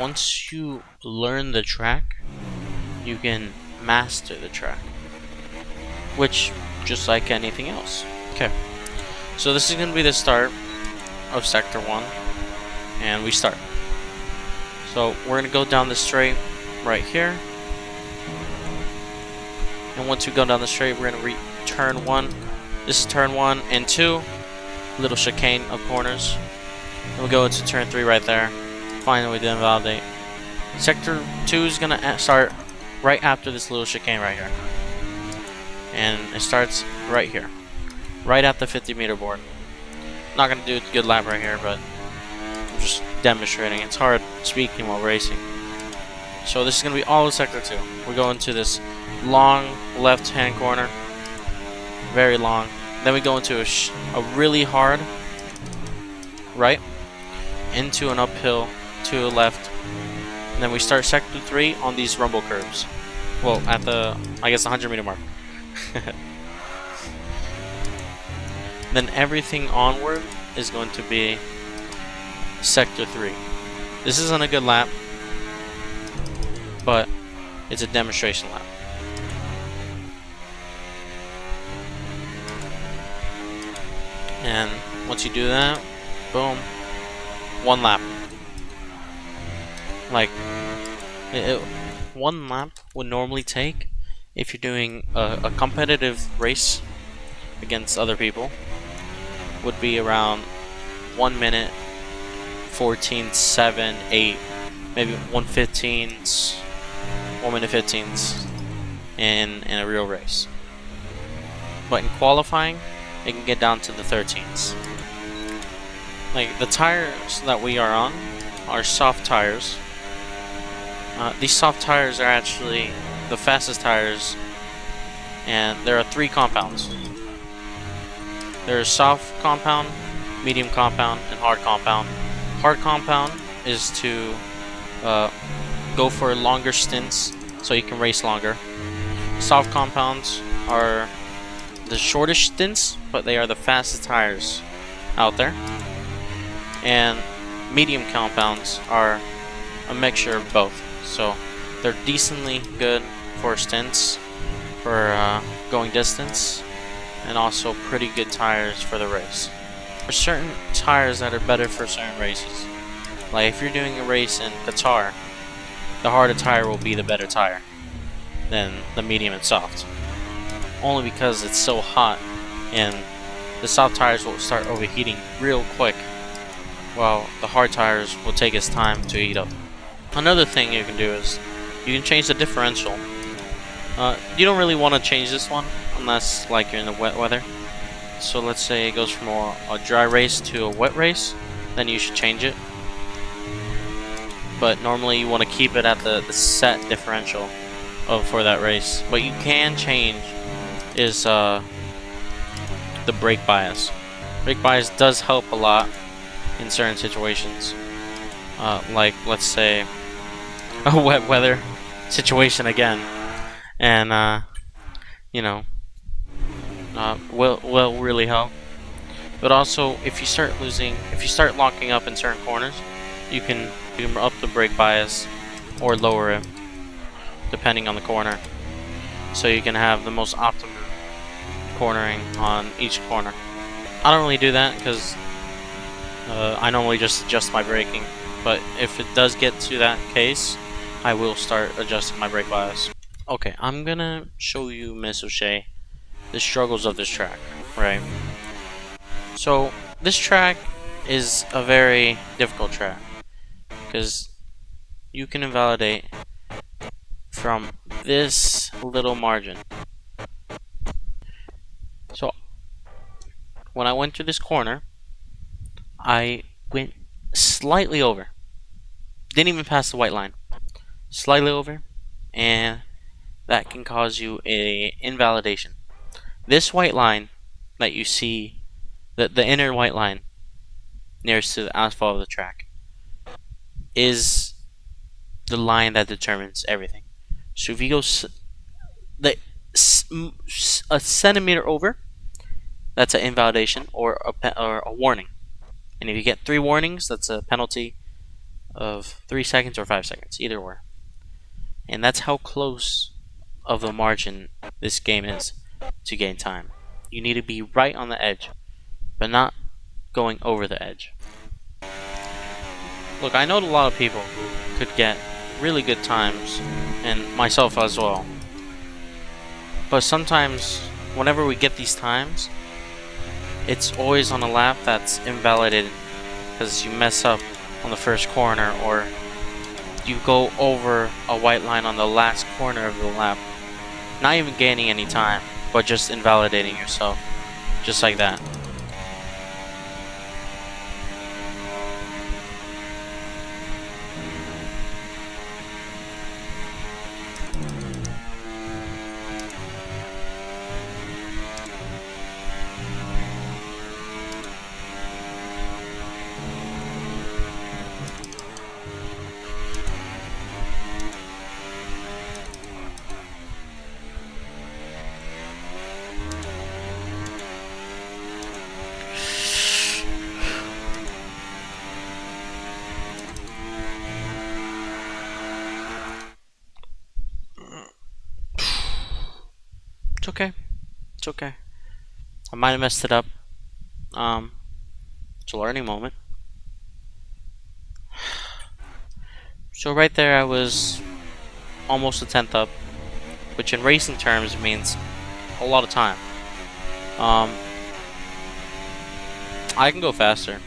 once you learn the track, you can master the track, which just like anything else. Okay, so this is going to be the start of Sector 1, and we start. So we're going to go down the straight right here, and once we go down the straight, we're going to turn 1. This is turn 1 and 2, little chicane of corners. And we'll go into turn 3 right there. Finally, we did invalidate. Sector 2 is going to start right after this little chicane right here. And it starts right here. Right at the 50-meter board. Not going to do a good lap right here, but I'm just demonstrating. It's hard speaking while racing. So this is going to be all of Sector 2. We go into this long left-hand corner. Very long. Then we go into a really hard right. Into an uphill to the left. And then we start Sector 3 on these rumble curves. Well, at the, I guess, 100-meter mark. Then everything onward is going to be Sector 3. This isn't a good lap, but it's a demonstration lap. And once you do that, boom, 1 lap. Like, one lap would normally take, if you're doing a competitive race against other people, would be around 1 minute 14.7, 8, maybe 1:15s, 1 minute 15s in a real race. But in qualifying, it can get down to the 13s. Like, the tires that we are on are soft tires. These soft tires are actually the fastest tires, and there are 3 compounds. There's soft compound, medium compound, and hard compound. Hard compound is to go for longer stints so you can race longer. Soft compounds are the shortest stints, but they are the fastest tires out there. And medium compounds are a mixture of both. So they're decently good for stints, for going distance, and also pretty good tires for the race. There's certain tires that are better for certain races. Like if you're doing a race in Qatar, the harder tire will be the better tire than the medium and soft. Only because it's so hot, and the soft tires will start overheating real quick, while the hard tires will take its time to heat up. Another thing you can do is you can change the differential. You don't really want to change this one unless like you're in the wet weather. So let's say it goes from a dry race to a wet race, then you should change it. But normally you want to keep it at the set differential for that race. What you can change is the brake bias. Brake bias does help a lot in certain situations. Like let's say a wet weather situation again, and you know, will really help. But also, if you start locking up in certain corners, you can up the brake bias or lower it depending on the corner, so you can have the most optimum cornering on each corner. I don't really do that because I normally just adjust my braking, but if it does get to that case, I will start adjusting my brake bias. Okay, I'm gonna show you, Miss O'Shea, the struggles of this track, right? So this track is a very difficult track because you can invalidate from this little margin. So when I went to this corner, I went slightly over. Didn't even pass the white line. Slightly over, and that can cause you a invalidation. This white line that you see, the inner white line nearest to the asphalt of the track, is the line that determines everything. So if you go a centimeter over, that's an invalidation or a warning. And if you get 3 warnings, that's a penalty of 3 seconds or 5 seconds, either or. And that's how close of a margin this game is to gain time. You need to be right on the edge, but not going over the edge. Look, I know a lot of people who could get really good times, and myself as well. But sometimes, whenever we get these times, it's always on a lap that's invalidated because you mess up on the first corner, or you go over a white line on the last corner of the lap, not even gaining any time, but just invalidating yourself, just like that. It's okay. It's okay. I might have messed it up. It's a learning moment. So right there I was almost a tenth up, which in racing terms means a lot of time. I can go faster.